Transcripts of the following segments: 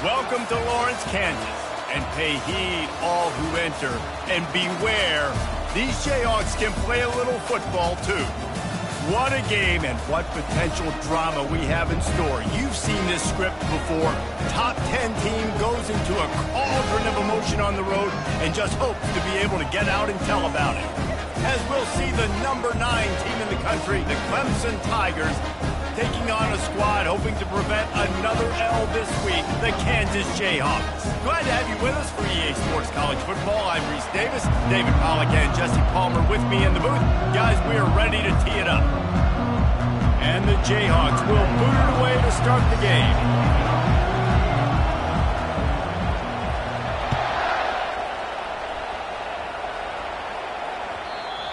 Welcome to Lawrence, Kansas, and pay heed all who enter, and beware, these Jayhawks can play a little football too. What a game and what potential drama we have in store. You've seen this script before. Top 10 team goes into a cauldron of emotion on the road and just hopes to be able to get out and tell about it. As we'll see the number 9 team in the country, the Clemson Tigers, taking on a squad hoping to prevent another L this week, the Kansas Jayhawks. Glad to have you with us for EA Sports College Football. I'm Reese Davis, David Pollack and Jesse Palmer with me in the booth. Guys, we are ready to tee it up. And the Jayhawks will boot it away to start the game.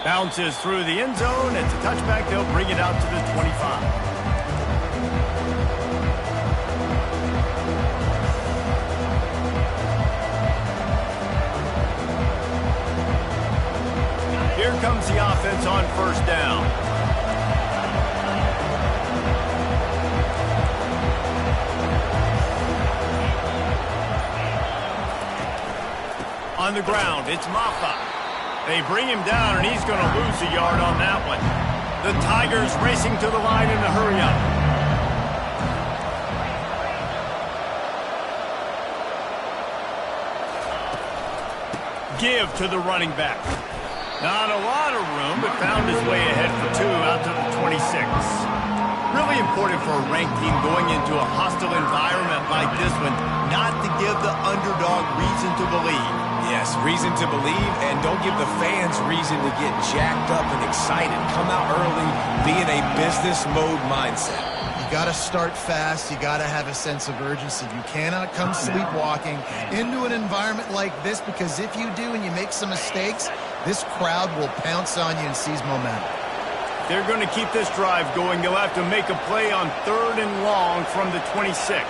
Bounces through the end zone. It's a touchback. They'll bring it out to the 25. Here comes the offense on first down. On the ground, it's Maffa. They bring him down, and he's going to lose a yard on that one. The Tigers racing to the line in a hurry-up. Give to the running back. Not a lot of room, but found his way ahead for 2 out to the 26. Really important for a ranked team going into a hostile environment like this one, not to give the underdog reason to believe. Yes, reason to believe, and don't give the fans reason to get jacked up and excited. Come out early, be in a business mode mindset. You got to start fast. You got to have a sense of urgency. You cannot come sleepwalking into an environment like this, because if you do and you make some mistakes, this crowd will pounce on you and seize momentum. They're going to keep this drive going. They'll have to make a play on 3rd and long from the 26.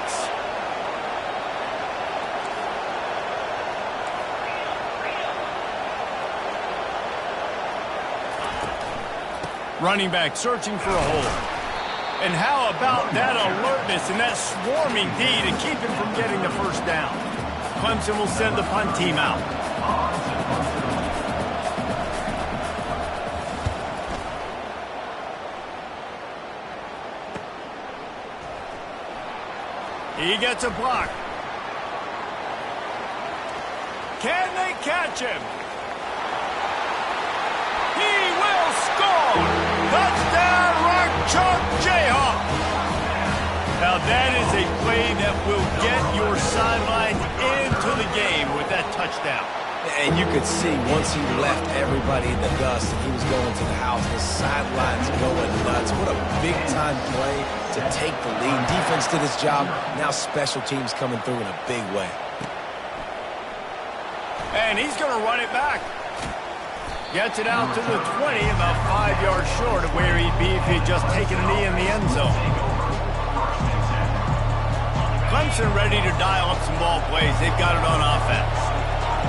Running back searching for a hole. And how about that alertness and that swarming D to keep him from getting the first down? Clemson will send the punt team out. He gets a block. Can they catch him? He will score! Touchdown, Rock Chalk Jayhawk! Now that is a play that will get your sideline into the game with that touchdown. And you could see once he left everybody in the dust and he was going to the house, the sidelines going nuts. What a big-time play to take the lead. Defense did its job. Now special teams coming through in a big way. And he's going to run it back. Gets it out to the 20, about 5 yards short of where he'd be if he'd just taken a knee in the end zone. Clemson ready to dial up some ball plays. They've got it on offense.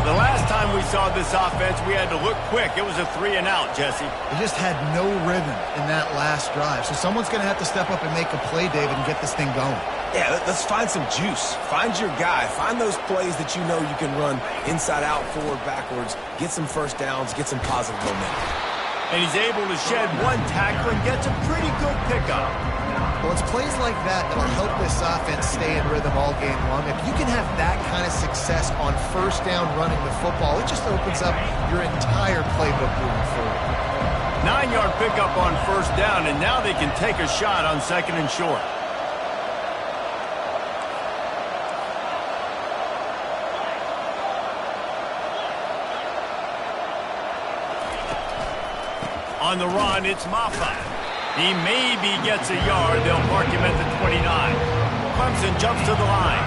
The last time we saw this offense, we had to look quick. It was a 3 and out, Jesse. They just had no rhythm in that last drive. So someone's going to have to step up and make a play, David, and get this thing going. Yeah, let's find some juice. Find your guy. Find those plays that you know you can run inside out, forward, backwards. Get some first downs. Get some positive momentum. And he's able to shed one tackle and gets a pretty good pickup. Well, it's plays like that that'll help this offense stay in rhythm all game long. If you can have that kind of success on first down running the football, it just opens up your entire playbook moving forward. 9-yard pickup on first down, and now they can take a shot on 2nd and short. On the run, it's Maffa. He maybe gets a yard. They'll mark him at the 29. Clemson jumps to the line.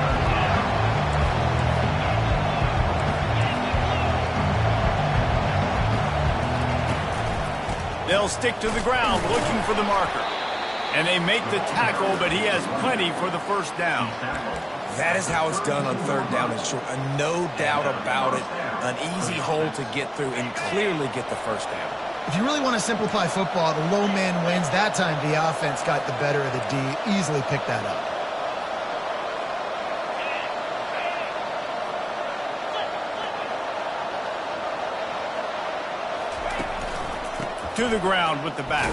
They'll stick to the ground looking for the marker. And they make the tackle, but he has plenty for the first down. That is how it's done on 3rd down and short. No doubt about it. An easy hole to get through and clearly get the first down. If you really want to simplify football, the low man wins. That time the offense got the better of the D. Easily picked that up. To the ground with the back.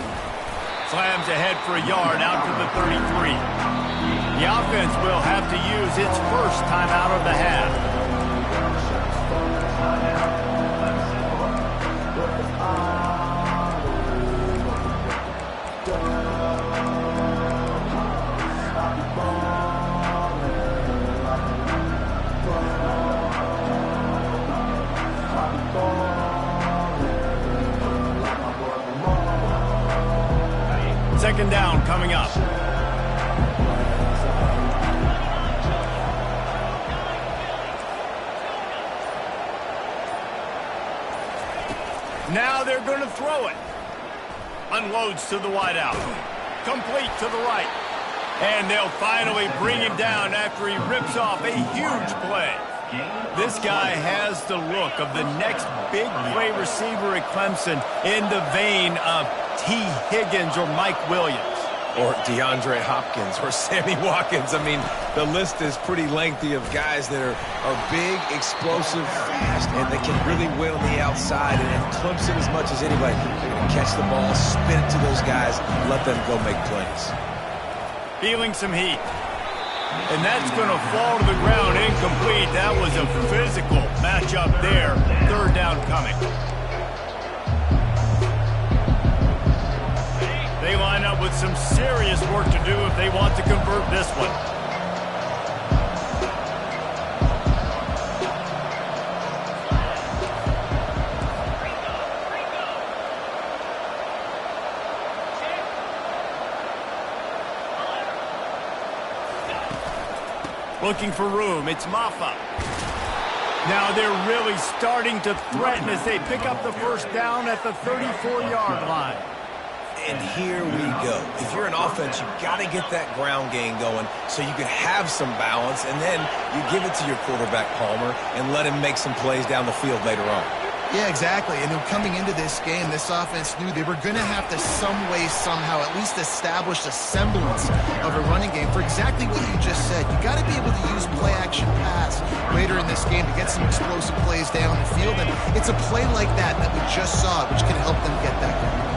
Slams ahead for a yard out to the 33. The offense will have to use its first timeout of the half. Second down coming up. Now they're going to throw it. Unloads to the wideout. Complete to the right. And they'll finally bring him down after he rips off a huge play. This guy has the look of the next big play receiver at Clemson in the vein of T. Higgins or Mike Williams. Or DeAndre Hopkins or Sammy Watkins. I mean, the list is pretty lengthy of guys that are big, explosive, fast, and they can really win on the outside. And Clemson, as much as anybody, they're going to catch the ball, spin it to those guys, let them go make plays. Feeling some heat. And that's going to fall to the ground incomplete. That was a physical matchup there. Third down coming. They line up with some serious work to do if they want to convert this one. Looking for room. It's Maffa. Now they're really starting to threaten as they pick up the first down at the 34-yard line. And here we go. If you're an offense, you've got to get that ground game going so you can have some balance, and then you give it to your quarterback, Palmer, and let him make some plays down the field later on. Yeah, exactly. And coming into this game, this offense knew they were going to have to some way, somehow, at least establish a semblance of a running game for exactly what you just said. You got to be able to use play-action pass later in this game to get some explosive plays down the field. And it's a play like that that we just saw, which can help them get that going.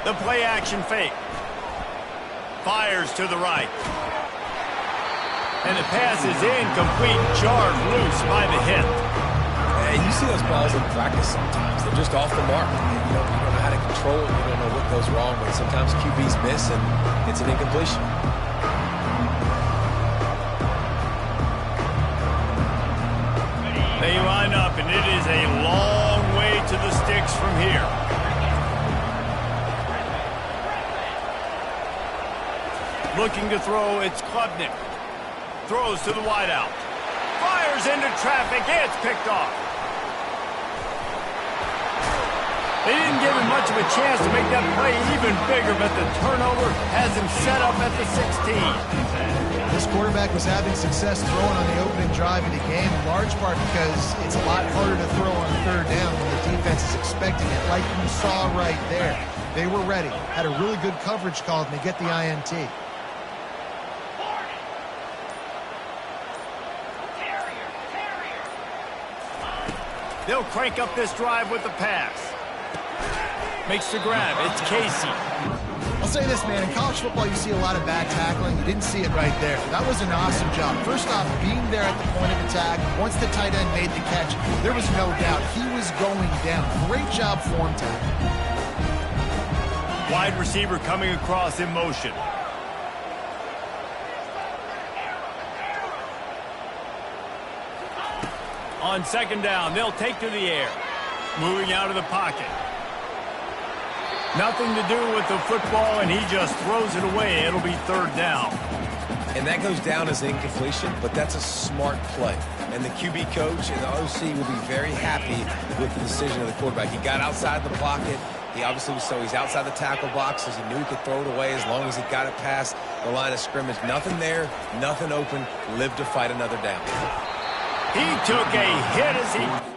The play-action fake. Fires to the right. And the pass is incomplete, jarred loose by the hip. And you see those balls in practice sometimes. They're just off the mark. You don't know how to control it. You don't know what goes wrong, but sometimes QBs miss, and it's an incompletion. They line up, and it is a long way to the sticks from here. Looking to throw, it's Klubnik. Throws to the wideout. Fires into traffic. It's picked off. They didn't give him much of a chance to make that play even bigger, but the turnover has him set up at the 16. This quarterback was having success throwing on the opening drive of the game, in large part because it's a lot harder to throw on third down when the defense is expecting it, like you saw right there. They were ready, had a really good coverage call, and they get the INT. They'll crank up this drive with the pass. Makes the grab. It's Casey. I'll say this, man. In college football, you see a lot of bad tackling. You didn't see it right there. That was an awesome job. First off, being there at the point of attack. Once the tight end made the catch, there was no doubt he was going down. Great job form tackle. Wide receiver coming across in motion. On second down, they'll take to the air. Moving out of the pocket. Nothing to do with the football, and he just throws it away. It'll be third down. And that goes down as incompletion, but that's a smart play. And the QB coach and the OC will be very happy with the decision of the quarterback. He got outside the pocket. He obviously so he's outside the tackle boxes. He knew he could throw it away as long as he got it past the line of scrimmage. Nothing there, nothing open. Lived to fight another down. He took a hit as he...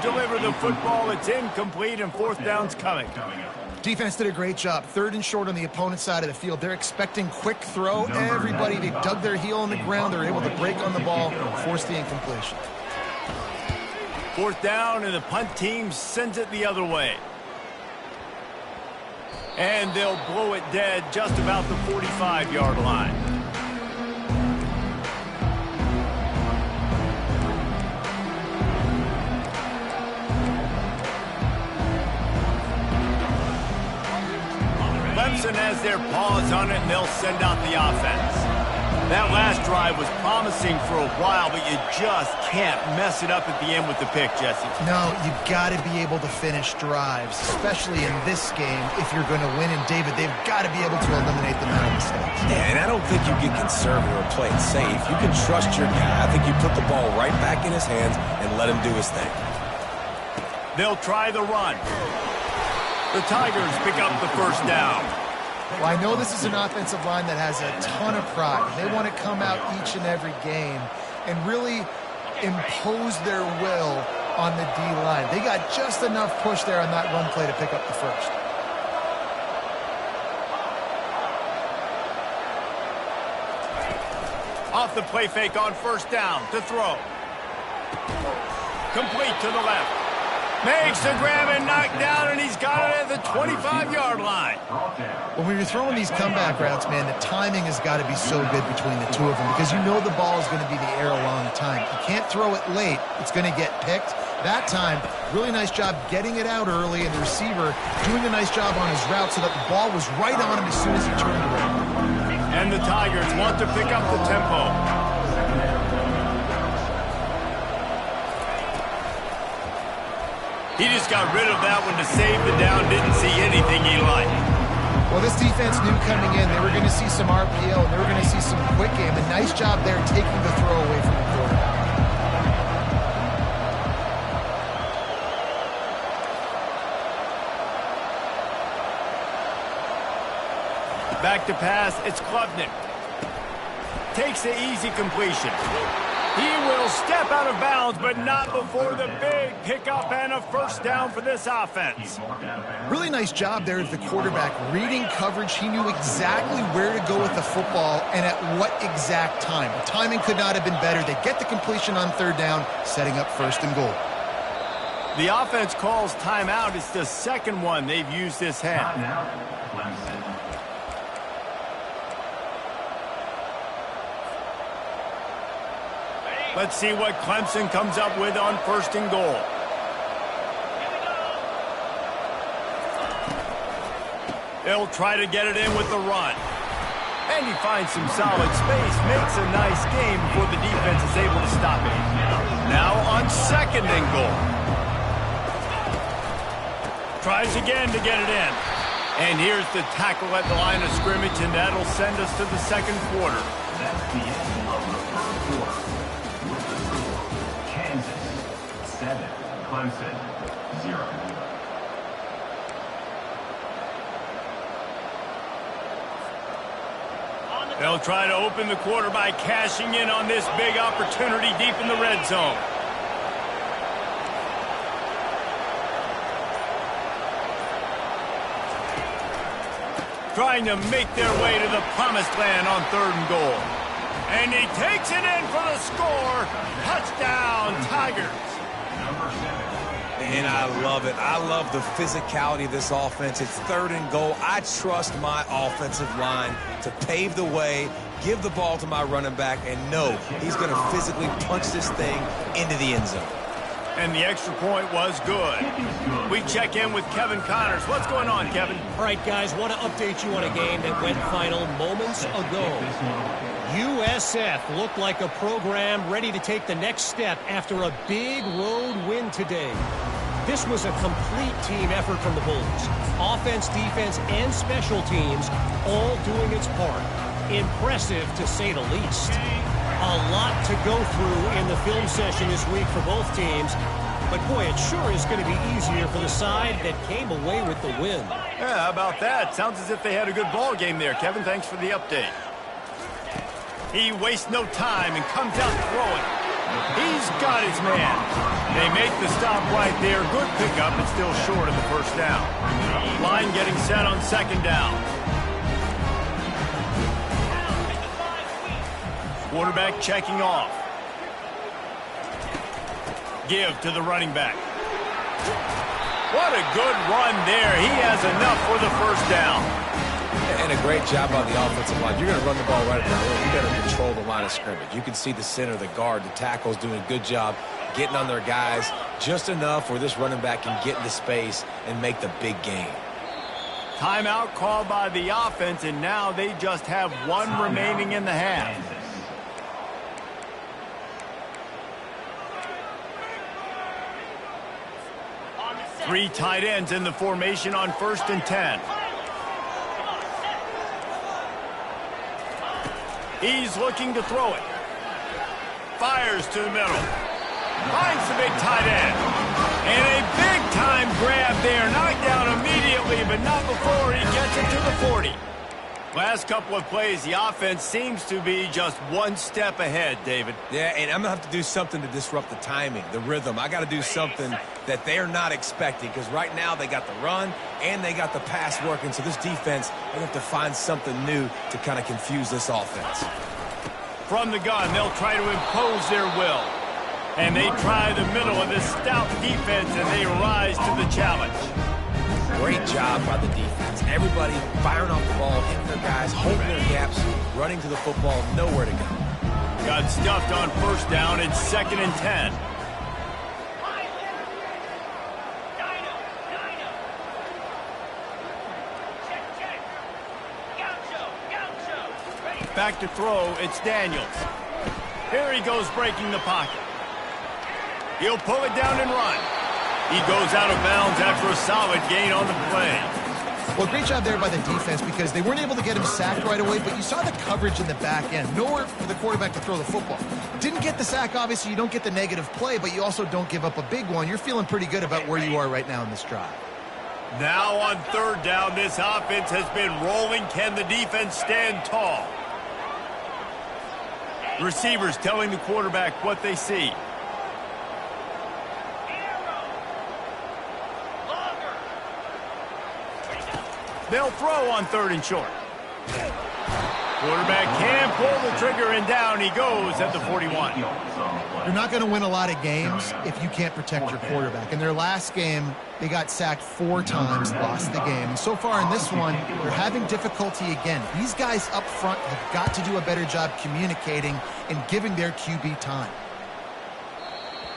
Deliver the football. It's incomplete, and fourth down's coming. Defense did a great job. 3rd and short on the opponent's side of the field. They're expecting quick throw. Everybody, they dug their heel on the ground. They're able to break on the ball, force the incompletion. Fourth down, and the punt team sends it the other way. And they'll blow it dead just about the 45-yard line. Clemson has their paws on it, and they'll send out the offense. That last drive was promising for a while, but you just can't mess it up at the end with the pick, Jesse. No, you've got to be able to finish drives, especially in this game. If you're going to win, and David, they've got to be able to eliminate the amount of mistakes. Yeah, and I don't think you get conservative or play it safe. You can trust your guy. I think you put the ball right back in his hands and let him do his thing. They'll try the run. The Tigers pick up the first down. Well, I know this is an offensive line that has a ton of pride. They want to come out each and every game and really impose their will on the D-line. They got just enough push there on that run play to pick up the first. Off the play fake on first down to throw. Complete to the left. Makes the grab and knock down, and he's got it at the 25-yard line. Well, when you're throwing these comeback routes, man, the timing has got to be so good between the two of them because you know the ball is going to be the air a long time. You can't throw it late. It's going to get picked. That time, really nice job getting it out early, and the receiver doing a nice job on his route so that the ball was right on him as soon as he turned around. And the Tigers want to pick up the tempo. He just got rid of that one to save the down. Didn't see anything he liked. Well, this defense knew coming in they were going to see some RPO and they were going to see some quick game. A nice job there taking the throw away from the quarterback. Back to pass. It's Klubnik. Takes the easy completion. He will step out of bounds, but not before the big pickup and a first down for this offense. Really nice job there of the quarterback. Reading coverage, he knew exactly where to go with the football and at what exact time. The timing could not have been better. They get the completion on third down, setting up first and goal. The offense calls timeout. It's the second one they've used this half. Let's see what Clemson comes up with on first and goal. They'll try to get it in with the run. And he finds some solid space, makes a nice game before the defense is able to stop it. Now on second and goal. Tries again to get it in. And here's the tackle at the line of scrimmage, and that'll send us to the second quarter. That's the end of the first quarter. With the score, Kansas 7, Clemson 0. They'll try to open the quarter by cashing in on this big opportunity deep in the red zone. Trying to make their way to the promised land on third and goal. And he takes it in for the score. Touchdown, Tigers. And I love it. I love the physicality of this offense. It's third and goal. I trust my offensive line to pave the way, give the ball to my running back, and know he's going to physically punch this thing into the end zone. And the extra point was good. We check in with Kevin Connors. What's going on, Kevin? All right, guys, want to update you on a game that went final moments ago. USF looked like a program ready to take the next step after a big road win today. This was a complete team effort from the Bulls. Offense, defense, and special teams all doing its part. Impressive, to say the least. A lot to go through in the film session this week for both teams. But, boy, it sure is going to be easier for the side that came away with the win. Yeah, how about that? Sounds as if they had a good ball game there. Kevin, thanks for the update. He wastes no time and comes out throwing. He's got his man. They make the stop right there. Good pickup, but still short of the first down. Line getting set on second down. Quarterback checking off. Give to the running back. What a good run there. He has enough for the first down. And a great job on the offensive line. You're going to run the ball right at the middle. You got to control the line of scrimmage. You can see the center, the guard, the tackles doing a good job getting on their guys just enough where this running back can get into space and make the big gain. Timeout called by the offense, and now they just have one remaining in the half. 3 tight ends in the formation on 1st and 10. He's looking to throw it. Fires to the middle. Finds the big tight end. And a big-time grab there. Knocked down immediately, but not before he gets it to the 40. Last couple of plays, the offense seems to be just one step ahead, David. Yeah, and I'm going to have to do something to disrupt the timing, the rhythm. I got to do something that they're not expecting, because right now they got the run and they got the pass working. So this defense, they have to find something new to kind of confuse this offense. From the gun, they'll try to impose their will. And they try the middle of this stout defense, and they rise to the challenge. Great job by the defense. Everybody firing off the ball, hitting their guys, holding their gaps, running to the football, nowhere to go. Got stuffed on first down. It's 2nd and 10. Back to throw, it's Daniels. Here he goes breaking the pocket. He'll pull it down and run. He goes out of bounds after a solid gain on the play. Well, great job there by the defense, because they weren't able to get him sacked right away, but you saw the coverage in the back end. Nowhere for the quarterback to throw the football. Didn't get the sack, obviously. You don't get the negative play, but you also don't give up a big one. You're feeling pretty good about where you are right now in this drive. Now on 3rd down, this offense has been rolling. Can the defense stand tall? Receivers telling the quarterback what they see. They'll throw on 3rd and short. Quarterback can pull the trigger, and down he goes at the 41. You're not going to win a lot of games if you can't protect your quarterback. In their last game, they got sacked 4 times, lost the game. And so far in this one, they're having difficulty again. These guys up front have got to do a better job communicating and giving their QB time.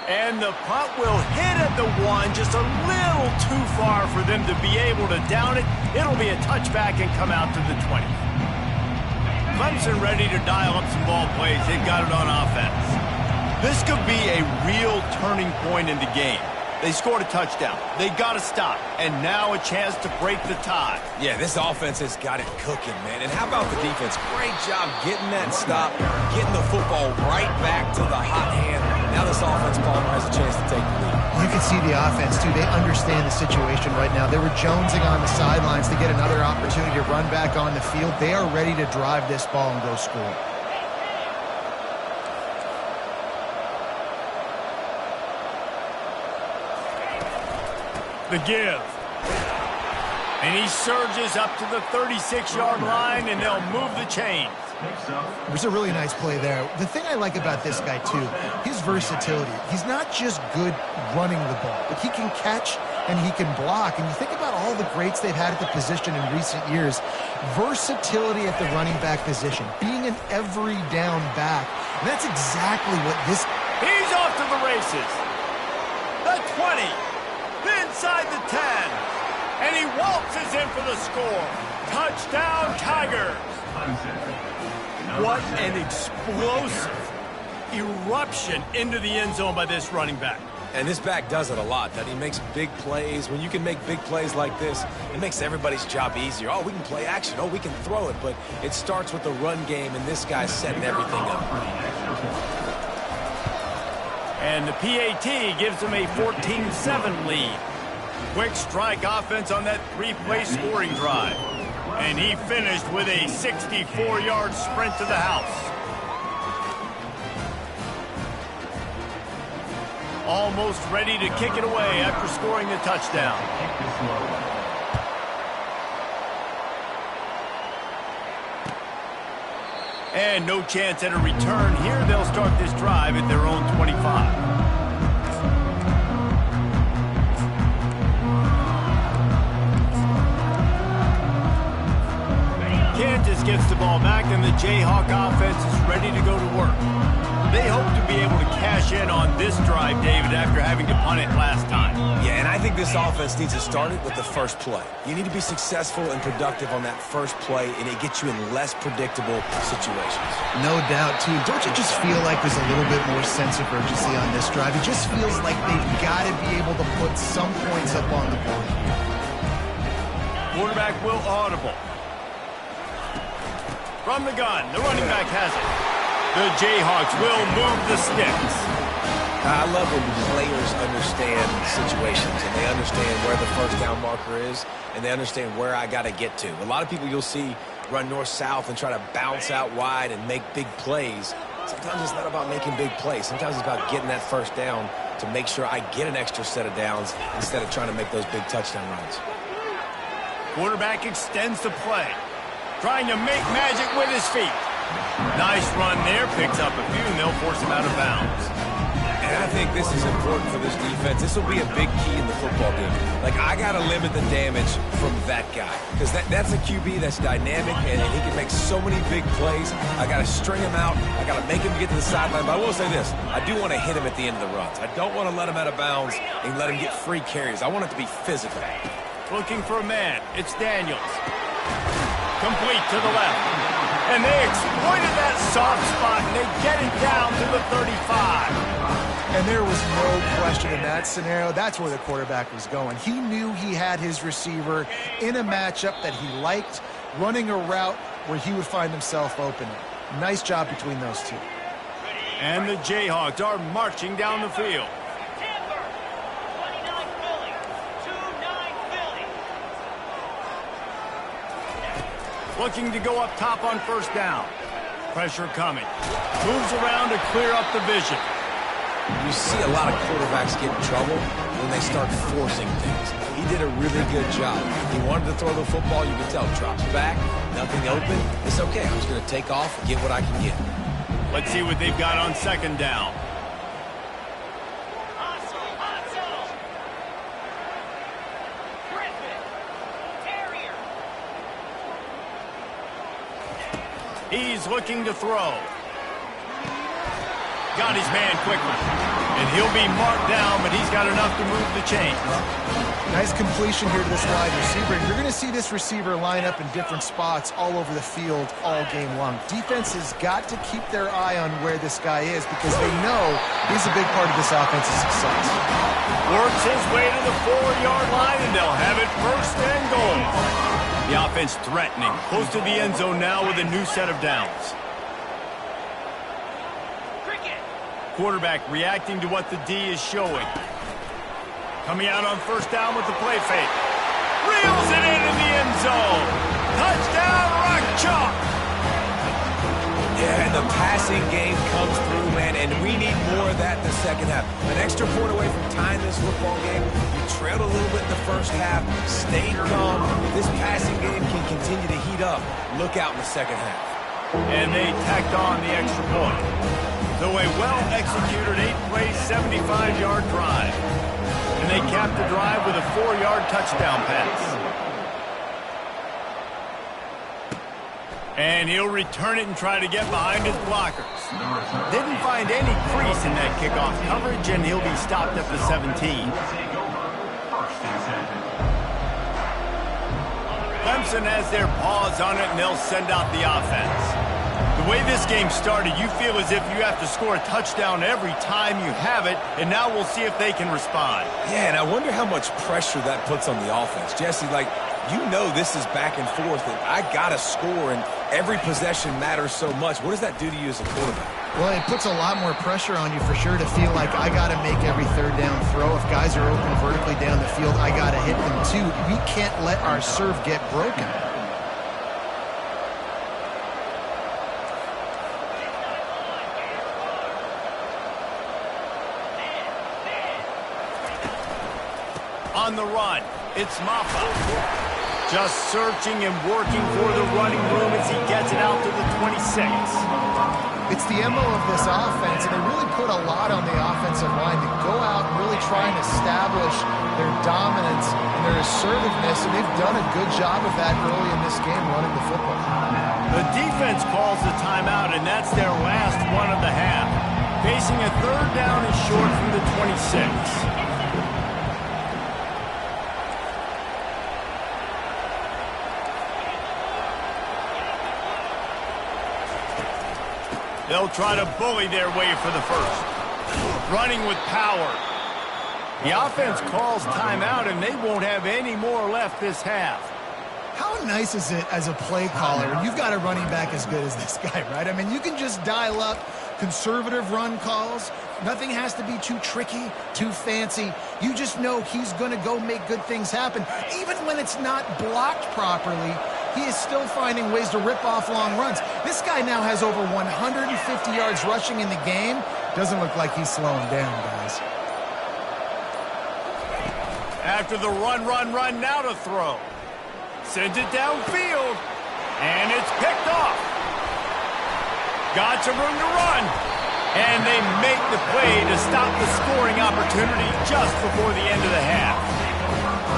And the punt will hit at the 1, just a little too far for them to be able to down it. It'll be a touchback and come out to the 20. Clemson ready to dial up some ball plays. They've got it on offense. This could be a real turning point in the game. They scored a touchdown. They got to stop. And now a chance to break the tie. Yeah, this offense has got it cooking, man. And how about the defense? Great job getting that stop, getting the football right back to the hot hand. Now this offense, Palmer, has a chance to take the lead. You can see the offense, too. They understand the situation right now. They were jonesing on the sidelines to get another opportunity to run back on the field. They are ready to drive this ball and go score. The give. And he surges up to the 36-yard line, and they'll move the chains. It was a really nice play there. The thing I like about this guy, too, his versatility. He's not just good running the ball, but he can catch and he can block. And you think about all the greats they've had at the position in recent years. Versatility at the running back position, being an every down back. And that's exactly what this... He's off to the races. The 20. Inside the 10. And he waltzes in for the score. Touchdown, Tigers. What an explosive eruption into the end zone by this running back. And this back does it a lot, that he makes big plays. When you can make big plays like this, it makes everybody's job easier. Oh, we can play action. Oh, we can throw it. But it starts with the run game, and this guy's setting everything up. And the PAT gives them a 14-7 lead. Quick strike offense on that 3-play scoring drive. And he finished with a 64-yard sprint to the house. Almost ready to kick it away after scoring the touchdown. And no chance at a return here. They'll start this drive at their own 25. Kansas gets the ball back, and the Jayhawk offense is ready to go to work. They hope to be able to cash in on this drive, David, after having to punt it last time. Yeah, and I think this offense needs to start it with the first play. You need to be successful and productive on that first play, and it gets you in less predictable situations. No doubt, too. Don't you just feel like there's a little bit more sense of urgency on this drive? It just feels like they've got to be able to put some points up on the board here. Quarterback will audible. From the gun, the running back has it. The Jayhawks will move the sticks. I love when players understand situations and they understand where the first down marker is and they understand where I got to get to. A lot of people you'll see run north-south and try to bounce out wide and make big plays. Sometimes it's not about making big plays. Sometimes it's about getting that first down to make sure I get an extra set of downs instead of trying to make those big touchdown runs. Quarterback extends the play. Trying to make magic with his feet. Nice run there. Picks up a few, and they'll force him out of bounds. And I think this is important for this defense. This will be a big key in the football game. Like, I got to limit the damage from that guy. Because that's a QB that's dynamic, and he can make so many big plays. I got to string him out. I got to make him get to the sideline. But I will say this. I do want to hit him at the end of the runs. I don't want to let him out of bounds and let him get free carries. I want it to be physical. Looking for a man. It's Daniels. Complete to the left. And they exploited that soft spot, and they get it down to the 35. And there was no question in that scenario. That's where the quarterback was going. He knew he had his receiver in a matchup that he liked, running a route where he would find himself open. Nice job between those two. And the Jayhawks are marching down the field. Looking to go up top on first down. Pressure coming. Moves around to clear up the vision. You see a lot of quarterbacks get in trouble when they start forcing things. He did a really good job. He wanted to throw the football. You can tell. Drops back. Nothing open. It's okay. I'm just going to take off and get what I can get. Let's see what they've got on second down. He's looking to throw. Got his man quickly. And he'll be marked down, but he's got enough to move the chains. Nice completion here to this wide receiver. And you're going to see this receiver line up in different spots all over the field all game long. Defense has got to keep their eye on where this guy is because they know he's a big part of this offense's success. Works his way to the 4-yard line, and they'll have it first and goal. The offense threatening, close to the end zone now with a new set of downs. Quarterback reacting to what the D is showing. Coming out on first down with the play fake. Reels it into the end zone. Touchdown, Rock Chalk. Yeah, and the passing game comes through, man, and we need more of that in the second half. An extra point away from tying this football game. You trailed a little bit in the first half, stayed calm. If this passing game can continue to heat up, look out in the second half. And they tacked on the extra point. So a well-executed 8-play, 75-yard drive. And they capped the drive with a 4-yard touchdown pass. And he'll return it and try to get behind his blockers. Didn't find any crease in that kickoff coverage, and he'll be stopped at the 17. Clemson has their paws on it, and they'll send out the offense. The way this game started, you feel as if you have to score a touchdown every time you have it, and now we'll see if they can respond. Yeah, and I wonder how much pressure that puts on the offense. Jesse, like, you know this is back and forth, and I got to score, and every possession matters so much. What does that do to you as a quarterback? Well, it puts a lot more pressure on you for sure to feel like I got to make every third down throw. If guys are open vertically down the field, I got to hit them too. We can't let our serve get broken. on the run. It's Maffa. Just searching and working for the running room as he gets it out to the 26. It's the MO of this offense, and they really put a lot on the offensive line to go out and really try and establish their dominance and their assertiveness, and they've done a good job of that early in this game running the football. The defense calls the timeout, and that's their last one of the half. Facing a third down and short from the 26. They'll try to bully their way for the first. Running with power. The offense calls timeout, and they won't have any more left this half. How nice is it as a play caller when you've got a running back as good as this guy, right? I mean, you can just dial up conservative run calls. Nothing has to be too tricky, too fancy. You just know he's going to go make good things happen. Even when it's not blocked properly, he is still finding ways to rip off long runs. This guy now has over 150 yards rushing in the game. Doesn't look like he's slowing down, guys. After the run, now to throw. Sends it downfield, and it's picked off. Got some room to run, and they make the play to stop the scoring opportunity just before the end of the half.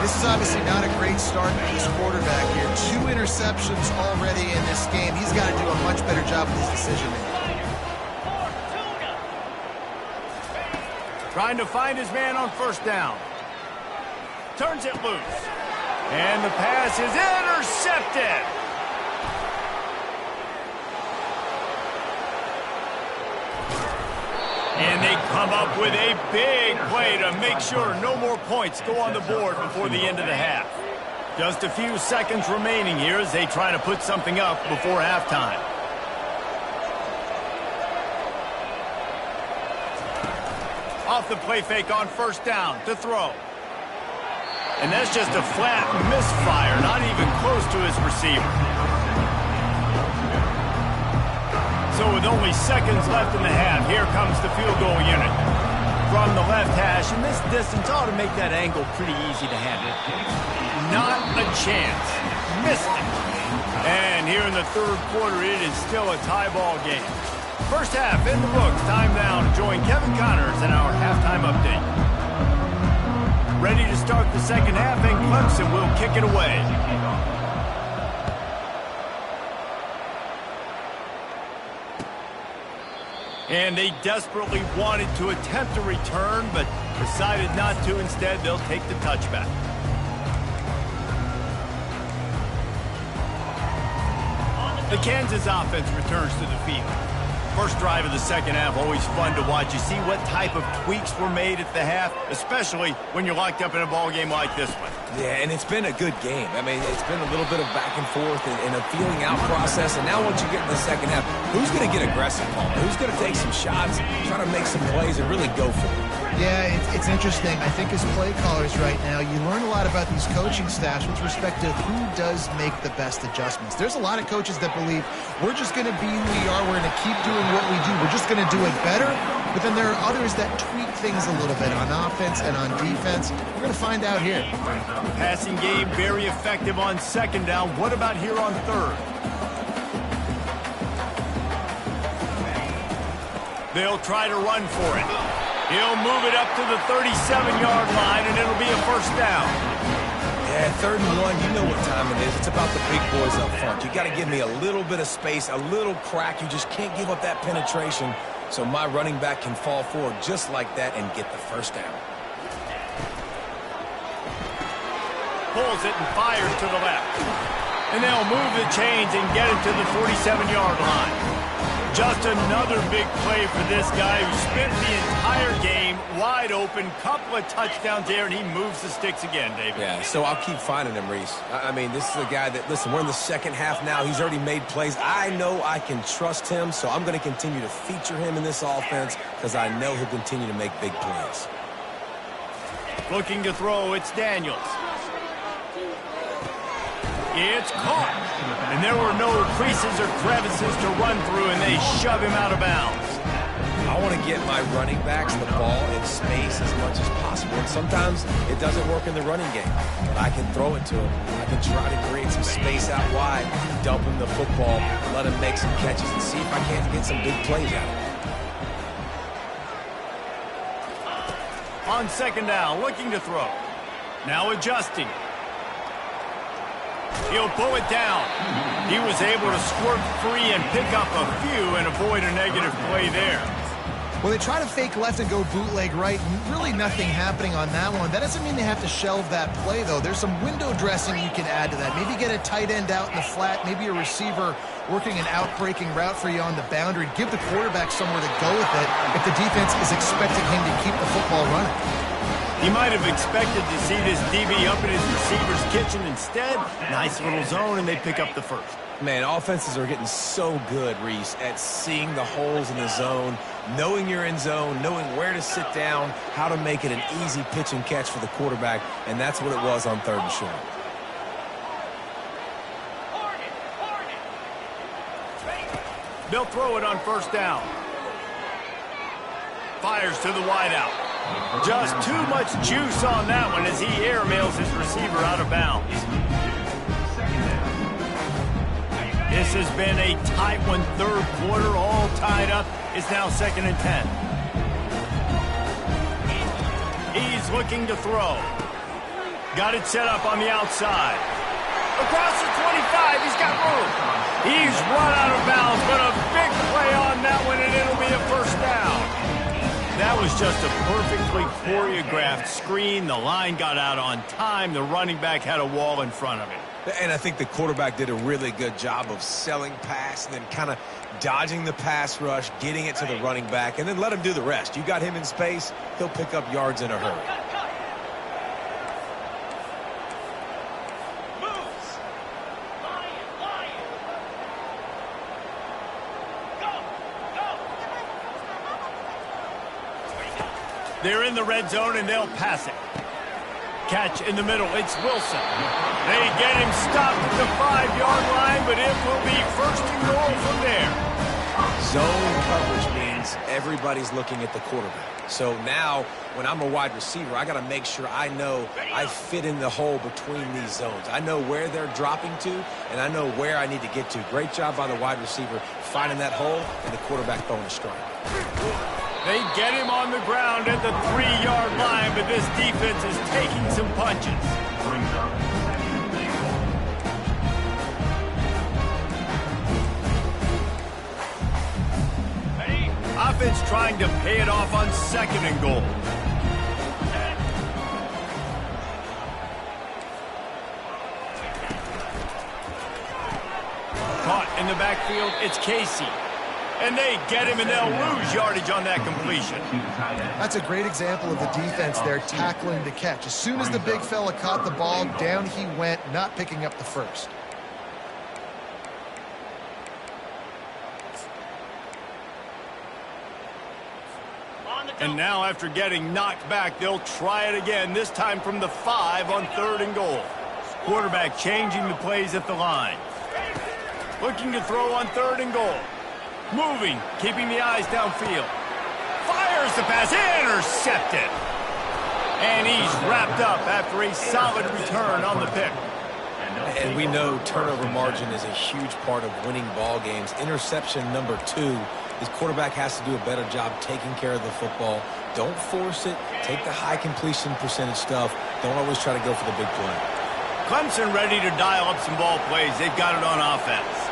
This is obviously not a great start for this quarterback here. 2 interceptions already in this game. He's got to do a much better job with his decision-making. Trying to find his man on first down. Turns it loose. And the pass is intercepted. And they come up with a big play to make sure no more points go on the board before the end of the half. Just a few seconds remaining here as they try to put something up before halftime. Off the play fake on first down to throw. And that's just a flat misfire, not even close to his receiver. So with only seconds left in the half, here comes the field goal unit. From the left hash, and this distance ought to make that angle pretty easy to handle. Not a chance. Missed it. And here in the third quarter, it is still a tie ball game. First half in the books. Time now to join Kevin Connors in our halftime update. Ready to start the second half, and Clemson will kick it away. And they desperately wanted to attempt a return, but decided not to. Instead, they'll take the touchback. The Kansas offense returns to the field. First drive of the second half, always fun to watch. You see what type of tweaks were made at the half, especially when you're locked up in a ball game like this one. Yeah, and it's been a good game. I mean, it's been a little bit of back and forth and a feeling out process. And now once you get in the second half, who's going to get aggressive, Paul? Who's going to take some shots, try to make some plays, and really go for it? Yeah, it's interesting. I think as play callers right now, you learn a lot about these coaching staffs with respect to who does make the best adjustments. There's a lot of coaches that believe we're just going to be who we are. We're going to keep doing what we do. We're just going to do it better. But then there are others that tweak things a little bit on offense and on defense. We're going to find out here. Passing game very effective on second down. What about here on third? They'll try to run for it. He'll move it up to the 37-yard line, and it'll be a first down. Yeah, 3rd and 1, you know what time it is. It's about the big boys up front. You got to give me a little bit of space, a little crack. You just can't give up that penetration so my running back can fall forward just like that and get the first down. Pulls it and fires to the left. And they'll move the chains and get it to the 47-yard line. Just another big play for this guy who spent the entire game wide open. Couple of touchdowns there, and he moves the sticks again, David. Yeah, so I'll keep finding him, Reese. I mean, this is a guy that, listen, we're in the second half now. He's already made plays. I know I can trust him, so I'm going to continue to feature him in this offense because I know he'll continue to make big plays. Looking to throw, it's Daniels. It's caught. And there were no creases or crevices to run through, and they shove him out of bounds. I want to get my running backs the ball in space as much as possible. And sometimes it doesn't work in the running game, but I can throw it to him. I can try to create some space out wide, dump him the football, let him make some catches, and see if I can't get some big plays out of it. On second down, looking to throw. Now adjusting. He'll pull it down. He was able to squirt free and pick up a few and avoid a negative play there. Well, they try to fake left and go bootleg right. Really nothing happening on that one. That doesn't mean they have to shelve that play, though. There's some window dressing you can add to that. Maybe get a tight end out in the flat. Maybe a receiver working an out-breaking route for you on the boundary. Give the quarterback somewhere to go with it if the defense is expecting him to keep the football running. He might have expected to see this DB up in his receiver's kitchen. Instead, nice little zone, and they pick up the first. Man, offenses are getting so good, Reese, at seeing the holes in the zone, knowing you're in zone, knowing where to sit down, how to make it an easy pitch and catch for the quarterback, and that's what it was on 3rd and short. They'll throw it on 1st down. Fires to the wideout. Just too much juice on that one as he airmails his receiver out of bounds. This has been a tight one, 3rd quarter, all tied up. It's now 2nd and 10. He's looking to throw. Got it set up on the outside. Across the 25, he's got room. He's run out of bounds, but a big play on that one, and it'll be a 1st down. That was just a perfectly choreographed screen. The line got out on time. The running back had a wall in front of him. And I think the quarterback did a really good job of selling pass and then kind of dodging the pass rush, getting it to the running back, and then let him do the rest. You got him in space, he'll pick up yards in a hurry. They're in the red zone, and they'll pass it. Catch in the middle. It's Wilson. They get him stopped at the 5-yard line, but it will be 1st and goal from there. Zone coverage means everybody's looking at the quarterback. So now, when I'm a wide receiver, I got to make sure I know I fit in the hole between these zones. I know where they're dropping to, and I know where I need to get to. Great job by the wide receiver finding that hole, and the quarterback throwing a strike. They get him on the ground at the 3-yard line, but this defense is taking some punches. Brings up 2nd and goal. Offense trying to pay it off on 2nd and goal. Caught in the backfield, it's Casey. And they get him, and they'll lose yardage on that completion. That's a great example of the defense there tackling the catch. As soon as the big fella caught the ball, down he went, not picking up the first. And now after getting knocked back, they'll try it again, this time from the 5 on 3rd and goal. Quarterback changing the plays at the line. Looking to throw on 3rd and goal. Moving, keeping the eyes downfield. Fires the pass, intercepted. And he's wrapped up after a solid return on the pick. And we know turnover margin is a huge part of winning ball games. Interception number 2. His quarterback has to do a better job taking care of the football. Don't force it. Take the high completion percentage stuff. Don't always try to go for the big play. Clemson ready to dial up some ball plays. They've got it on offense.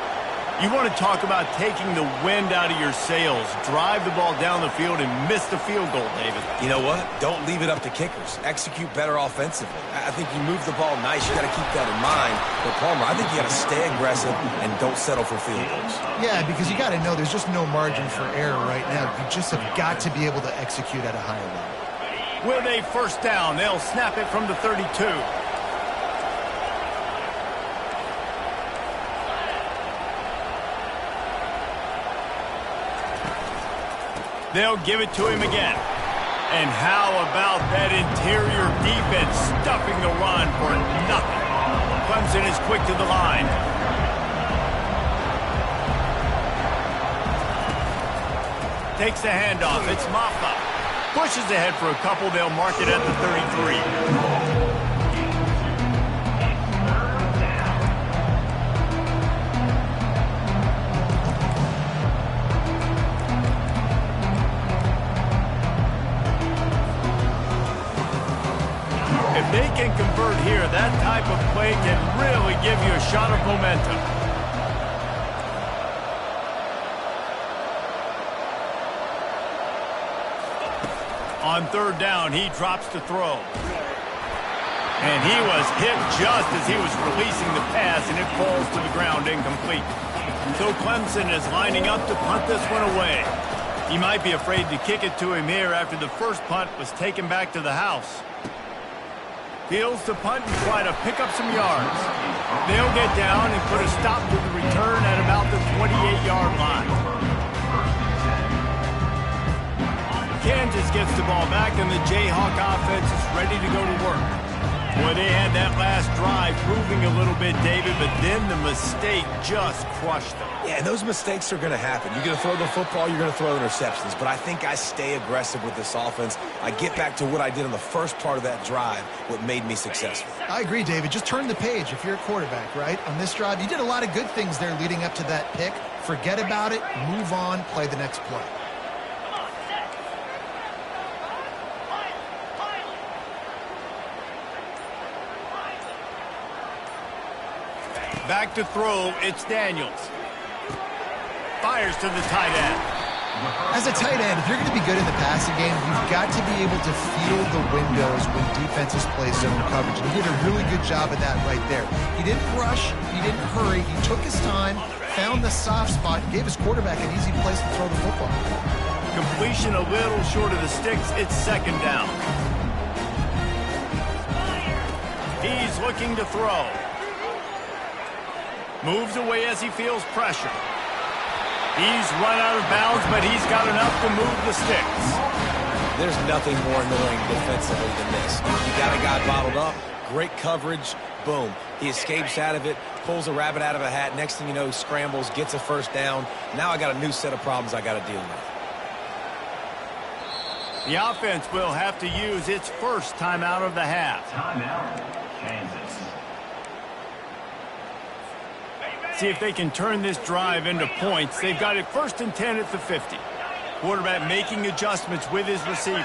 You want to talk about taking the wind out of your sails. Drive the ball down the field and miss the field goal, David. You know what? Don't leave it up to kickers. Execute better offensively. I think you move the ball nice. You got to keep that in mind. But Palmer, I think you got to stay aggressive and don't settle for field goals. Yeah, because you got to know there's just no margin for error right now. You just have got to be able to execute at a higher level. With a 1st down, they'll snap it from the 32. They'll give it to him again. And how about that interior defense stuffing the run for nothing? Clemson is quick to the line. Takes the handoff. It's Maffa. Pushes ahead for a couple. They'll mark it at the 33. If they can convert here, that type of play can really give you a shot of momentum. On third down, he drops to throw. And he was hit just as he was releasing the pass, and it falls to the ground incomplete. So Clemson is lining up to punt this one away. He might be afraid to kick it to him here after the first punt was taken back to the house. Fields to punt and try to pick up some yards. They'll get down and put a stop to the return at about the 28-yard line. Kansas gets the ball back, and the Jayhawk offense is ready to go to work. Boy, they had that last drive moving a little bit, David, but then the mistake just crushed them. Yeah, and those mistakes are going to happen. You're going to throw the football, you're going to throw interceptions. But I think I stay aggressive with this offense. I get back to what I did in the first part of that drive, what made me successful. I agree, David. Just turn the page if you're a quarterback, right? On this drive, you did a lot of good things there leading up to that pick. Forget about it, move on, play the next play. Back to throw, it's Daniels. Fires to the tight end. As a tight end, if you're going to be good in the passing game, you've got to be able to feel the windows when defenses play zone coverage. And he did a really good job of that right there. He didn't rush, he didn't hurry, he took his time, found the soft spot, and gave his quarterback an easy place to throw the football. Completion a little short of the sticks, it's second down. He's looking to throw. Moves away as he feels pressure. He's run out of bounds, but he's got enough to move the sticks. There's nothing more annoying defensively than this. You got a guy bottled up, great coverage, boom. He escapes out of it, pulls a rabbit out of a hat. Next thing you know, he scrambles, gets a first down. Now I got a new set of problems I got to deal with. The offense will have to use its first timeout of the half. Timeout, Kansas. See if they can turn this drive into points. They've got it 1st and 10 at the 50. Quarterback making adjustments with his receivers.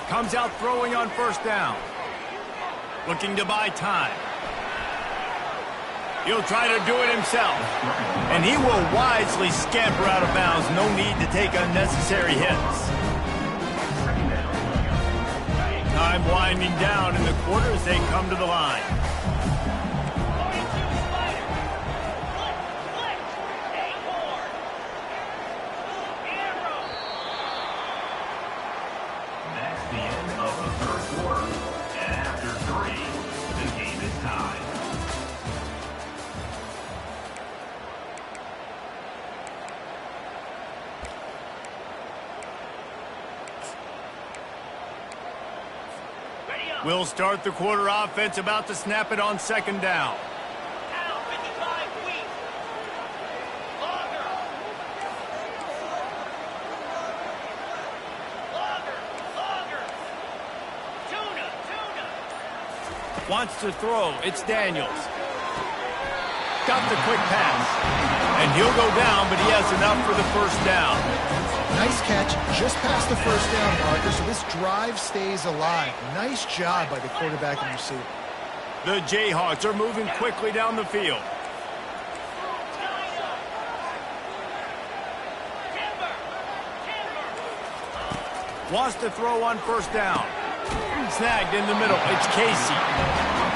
Comes out throwing on first down. Looking to buy time. He'll try to do it himself. And he will wisely scamper out of bounds. No need to take unnecessary hits. Time winding down in the quarter as they come to the line. That's the end of the third quarter. And after 3, the game is tied. We'll start the quarter offense, about to snap it on second down. Wants to throw. It's Daniels. Got the quick pass. And he'll go down, but he has enough for the first down. Nice catch, just past the first down marker, so this drive stays alive. Nice job by the quarterback and receiver. The Jayhawks are moving quickly down the field. Wants to throw on first down. Snagged in the middle. It's Casey.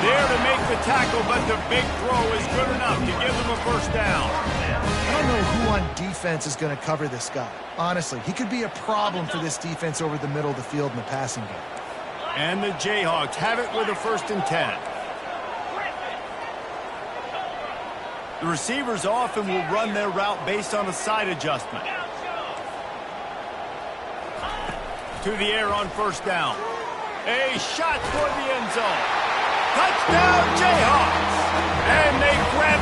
There to make the tackle, but the big throw is good enough to give them a first down. I don't know who on defense is going to cover this guy. Honestly, he could be a problem for this defense over the middle of the field in the passing game. And the Jayhawks have it with a 1st and 10. The receivers often will run their route based on a side adjustment. To the air on first down. A shot toward the end zone. Touchdown, Jayhawks! And they grab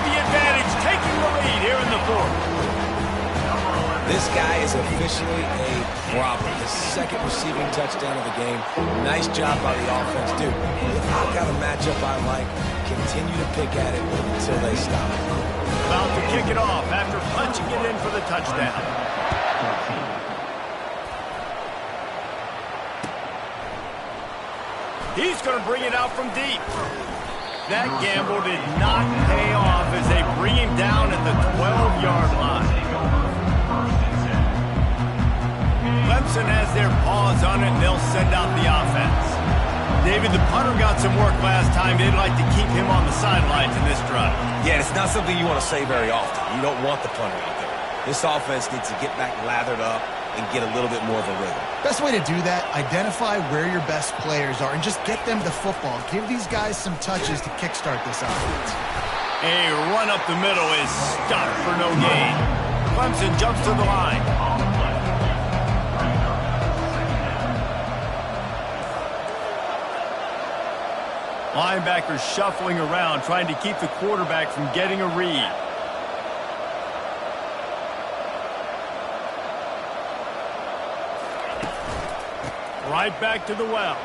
forward. This guy is officially a problem. His second receiving touchdown of the game. Nice job by the offense. Dude, if I've got a matchup I like, continue to pick at it until they stop. About to kick it off after punching it in for the touchdown. He's going to bring it out from deep. That gamble did not pay off as they bring him down at the 12-yard line. Clemson has their paws on it, and they'll send out the offense. David, the punter got some work last time. They'd like to keep him on the sidelines in this drive. Yeah, it's not something you want to say very often. You don't want the punter out there. This offense needs to get back lathered up and get a little bit more of a rhythm. Best way to do that, identify where your best players are and just get them the football. Give these guys some touches to kickstart this offense. A run up the middle is stopped for no gain. Clemson jumps to the line. Linebackers shuffling around, trying to keep the quarterback from getting a read. Right back to the well.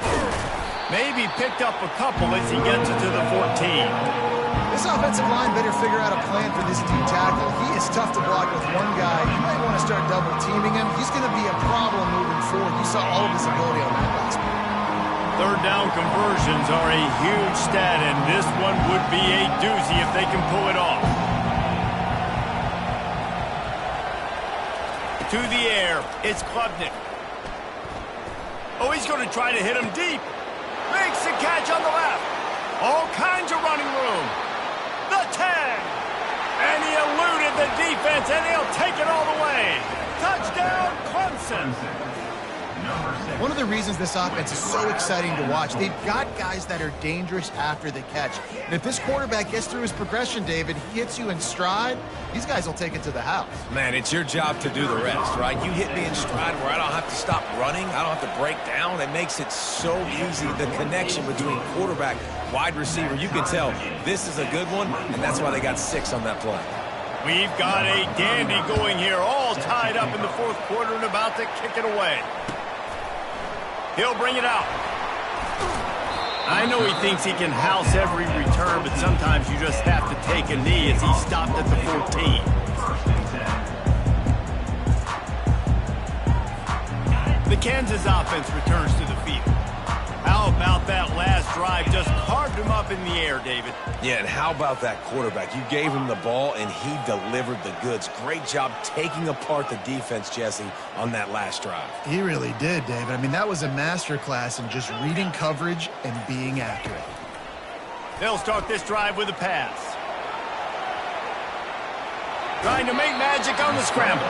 Maybe picked up a couple as he gets it to the 14. This offensive line better figure out a plan for this D tackle. He is tough to block with one guy. You might want to start double teaming him. He's going to be a problem moving forward. You saw all of his ability on that last one. Third down conversions are a huge stat, and this one would be a doozy if they can pull it off. To the air, it's Klubnik. Oh, he's going to try to hit him deep. Makes the catch on the left. All kinds of running room. The 10. And he eluded the defense, and he'll take it all the way. Touchdown, Clemson. One of the reasons this offense is so exciting to watch, they've got guys that are dangerous after the catch. And if this quarterback gets through his progression, David, he hits you in stride, these guys will take it to the house. Man, it's your job to do the rest, right? You hit me in stride where I don't have to stop running. I don't have to break down. It makes it so easy, the connection between quarterback, wide receiver. You can tell this is a good one, and that's why they got 6 on that play. We've got a dandy going here, all tied up in the fourth quarter and about to kick it away. He'll bring it out. I know he thinks he can house every return, but sometimes you just have to take a knee as he stopped at the 14. The Kansas offense returns to the field. How about that last drive? Just carved him up in the air, David. Yeah, and how about that quarterback? You gave him the ball, and he delivered the goods. Great job taking apart the defense, Jesse, on that last drive. He really did, David. I mean, that was a masterclass in just reading coverage and being accurate. They'll start this drive with a pass. Trying to make magic on the scramble.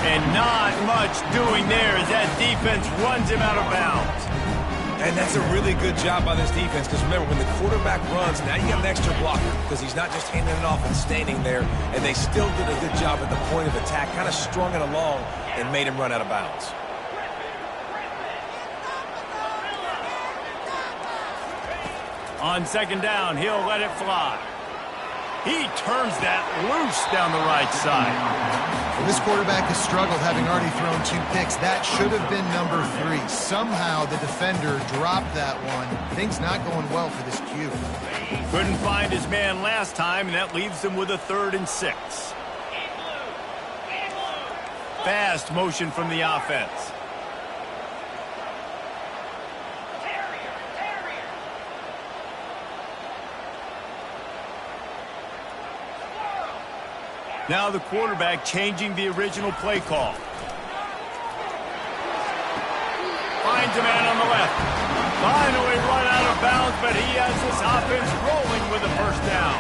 And not much doing there as that defense runs him out of bounds. And that's a really good job by this defense, because remember, when the quarterback runs, now you got an extra blocker, because he's not just handing it off and standing there, and they still did a good job at the point of attack, kind of strung it along and made him run out of bounds. On second down, he'll let it fly. He turns that loose down the right side. Well, this quarterback has struggled, having already thrown 2 picks. That should have been number 3. Somehow the defender dropped that one. Things not going well for this Q. Couldn't find his man last time, and that leaves him with a 3rd and 6. Fast motion from the offense. Now the quarterback changing the original play call. Finds a man on the left. Finally run out of bounds, but he has this offense rolling with a first down.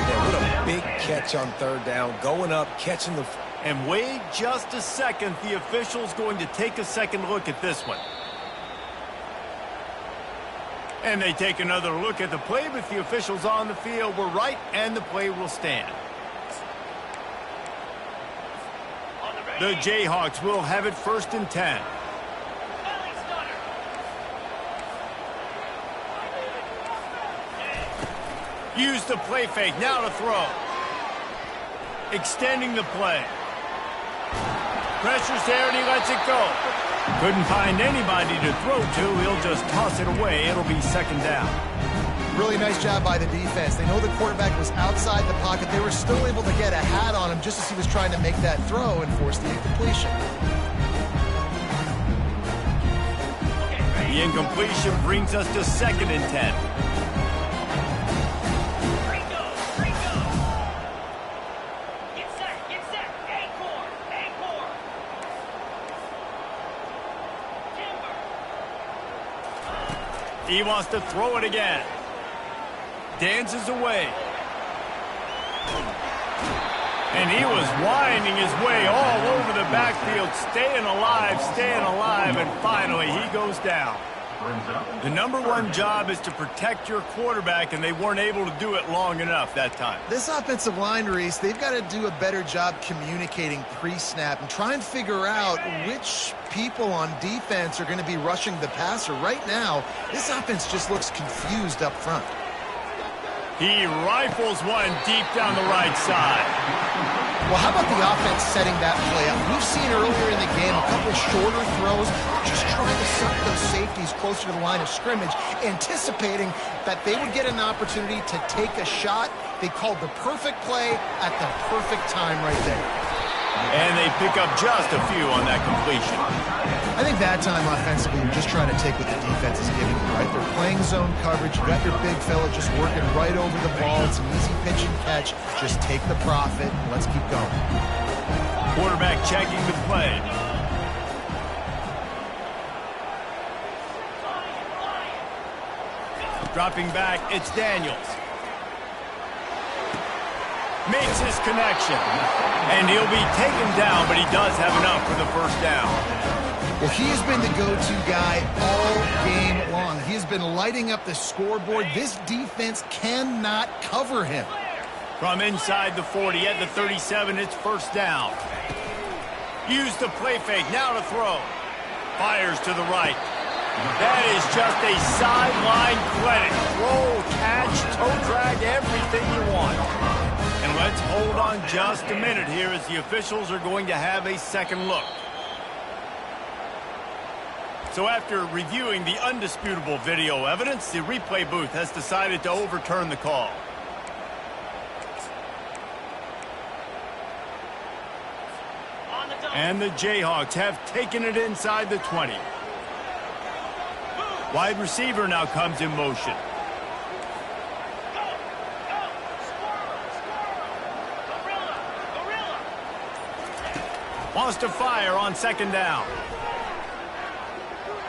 Yeah, what a big catch on 3rd down. Going up, catching the... And wait just a second. The official's going to take a second look at this one. And they take another look at the play, but the officials on the field were right, and the play will stand. The Jayhawks will have it 1st and 10. Use the play fake. Now to throw. extending the play. Pressure's there and he lets it go. Couldn't find anybody to throw to. He'll just toss it away. It'll be second down. Really nice job by the defense. They know the quarterback was outside the pocket. They were still able to get a hat on him just as he was trying to make that throw and force the incompletion. The incompletion brings us to 2nd and 10. He wants to throw it again. Dances away. And he was winding his way all over the backfield, staying alive, and finally he goes down. The #1 job is to protect your quarterback, and they weren't able to do it long enough that time. This offensive line, Reese, they've got to do a better job communicating pre-snap and try and figure out which people on defense are going to be rushing the passer. Right now, this offense just looks confused up front. He rifles one deep down the right side. Well, how about the offense setting that play up? We've seen earlier in the game a couple shorter throws, just trying to suck those safeties closer to the line of scrimmage, anticipating that they would get an opportunity to take a shot. They called the perfect play at the perfect time right there. And they pick up just a few on that completion. I think that time offensively, you're just trying to take what the defense is giving you, right? They're playing zone coverage. You got your big fella just working right over the ball. It's an easy pitch and catch. Just take the profit. Let's keep going. Quarterback checking the play. Dropping back, it's Daniels. Makes his connection. And he'll be taken down, but he does have enough for the first down. Well, he has been the go-to guy all game long. He has been lighting up the scoreboard. This defense cannot cover him. From inside the 40 at the 37, it's first down. Use the play fake, now to throw. Fires to the right. That is just a sideline credit. Roll, catch, toe drag, everything you want. And let's hold on just a minute here as the officials are going to have a second look. So after reviewing the undisputable video evidence, the replay booth has decided to overturn the call. And the Jayhawks have taken it inside the 20. Wide receiver now comes in motion. Wants to fire on second down.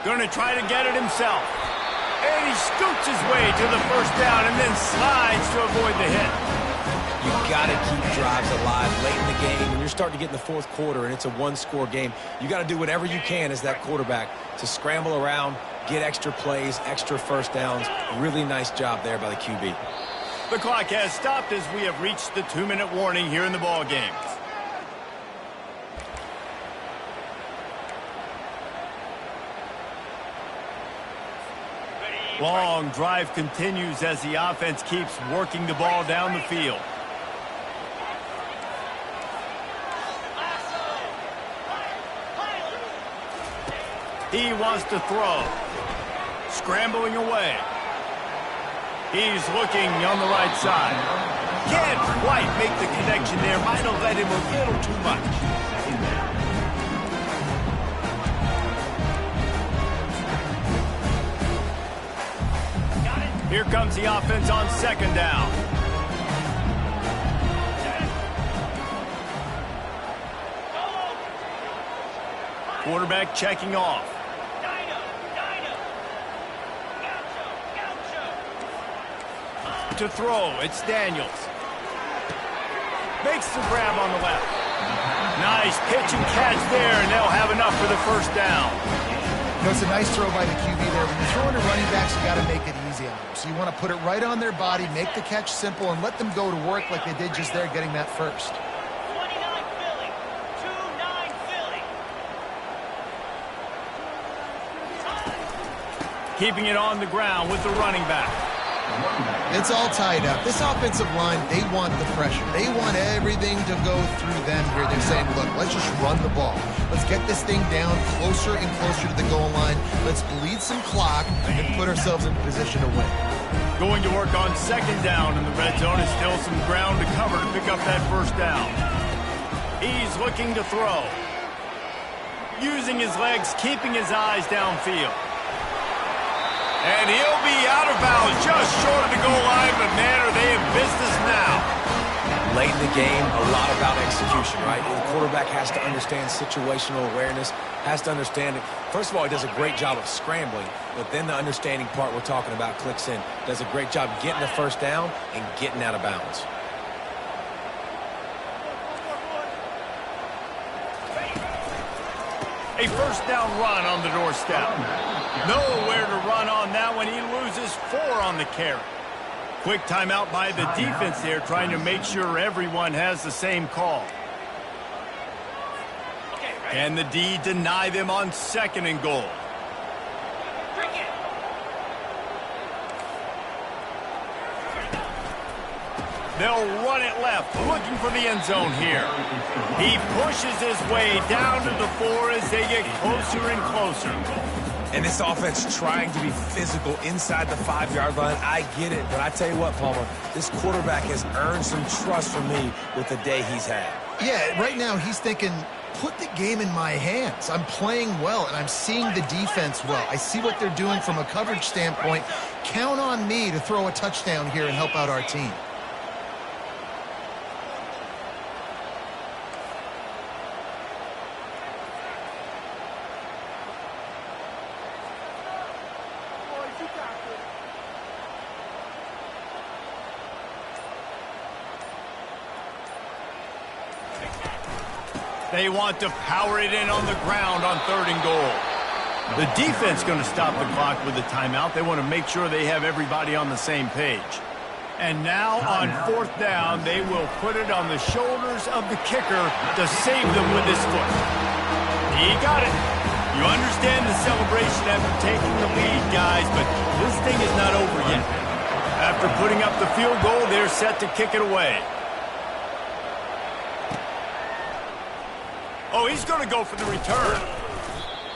Going to try to get it himself. And he scoots his way to the first down and then slides to avoid the hit. You got to keep drives alive late in the game. When you're starting to get in the fourth quarter and it's a one-score game, you got to do whatever you can as that quarterback to scramble around, get extra plays, extra first downs. Really nice job there by the QB. The clock has stopped as we have reached the 2-minute warning here in the ball game. Long drive continues as the offense keeps working the ball down the field. He wants to throw. Scrambling away. He's looking on the right side. Can't quite make the connection there. Might have let him a little too much. Here comes the offense on second down. Quarterback checking off. To throw, it's Daniels. Makes the grab on the left. Nice pitch and catch there, and they'll have enough for the first down. You know, it's a nice throw by the QB there. When you're throwing to running backs, you got to make it easy on them. So you want to put it right on their body, make the catch simple, and let them go to work like they did just there, getting that first. 29 Philly. 2-9 Philly. Keeping it on the ground with the running back. It's all tied up. This offensive line, they want the pressure. They want everything to go through them here. They're saying, look, let's just run the ball. Let's get this thing down closer and closer to the goal line. Let's bleed some clock and put ourselves in position to win. Going to work on second down in the red zone. Is still some ground to cover to pick up that first down. He's looking to throw. Using his legs, keeping his eyes downfield. And he'll be out of bounds just short of the goal line, but man, are they in business now. Late in the game, a lot about execution, right? The quarterback has to understand situational awareness, has to understand it. First of all, he does a great job of scrambling, but then the understanding part we're talking about clicks in. Does a great job getting the first down and getting out of bounds. A first down run on the doorstep. Nowhere to run on that one. He loses 4 on the carry. Quick timeout by the defense there, trying to make sure everyone has the same call. Can the D deny them on second and goal? They'll run it left, looking for the end zone here. He pushes his way down to the 4 as they get closer and closer. And this offense trying to be physical inside the 5-yard line. I get it, but I tell you what, Palmer, this quarterback has earned some trust from me with the day he's had. Yeah, right now he's thinking, put the game in my hands. I'm playing well, and I'm seeing the defense well. I see what they're doing from a coverage standpoint. Count on me to throw a touchdown here and help out our team. They want to power it in on the ground on third and goal. The defense going to stop the clock with a timeout. They want to make sure they have everybody on the same page. And now on fourth down, they will put it on the shoulders of the kicker to save them with his foot. He got it. You understand the celebration after taking the lead, guys, but this thing is not over yet. After putting up the field goal, they're set to kick it away. Oh, he's going to go for the return.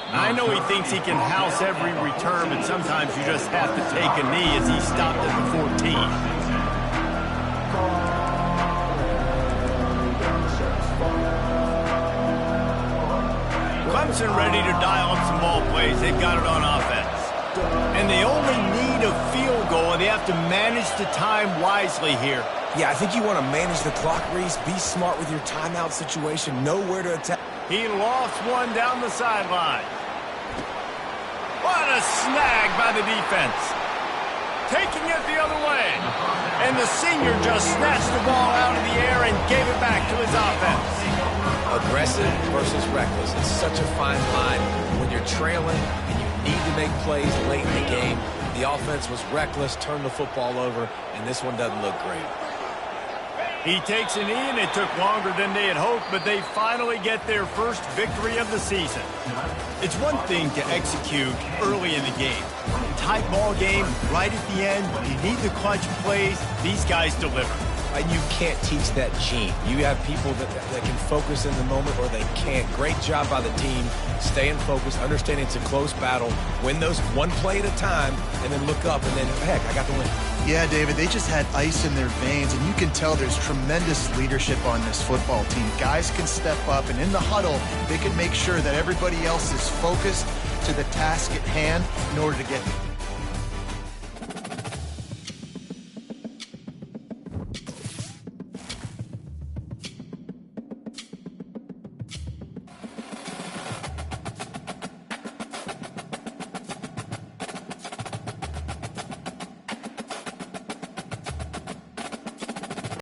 I know he thinks he can house every return, but sometimes you just have to take a knee as he stopped at the 14. Clemson ready to dial up some ball plays. They've got it on offense. And they only need a field goal, and they have to manage the time wisely here. Yeah, I think you want to manage the clock, Reese. Be smart with your timeout situation. Know where to attack. He lost one down the sideline. What a snag by the defense. Taking it the other way. And the senior just snatched the ball out of the air and gave it back to his offense. Aggressive versus reckless. It's such a fine line when you're trailing and you need to make plays late in the game. The offense was reckless, turned the football over, and this one doesn't look great. He takes a knee, and it took longer than they had hoped, but they finally get their first victory of the season. It's one thing to execute early in the game. Tight ball game, right at the end, you need the clutch plays. These guys deliver. And you can't teach that gene. You have people that can focus in the moment or they can't. Great job by the team, staying focused, understanding it's a close battle, win those one play at a time, and then look up and then, heck, I got the win. Yeah, David, they just had ice in their veins, and you can tell there's tremendous leadership on this football team. Guys can step up, and in the huddle, they can make sure that everybody else is focused to the task at hand in order to get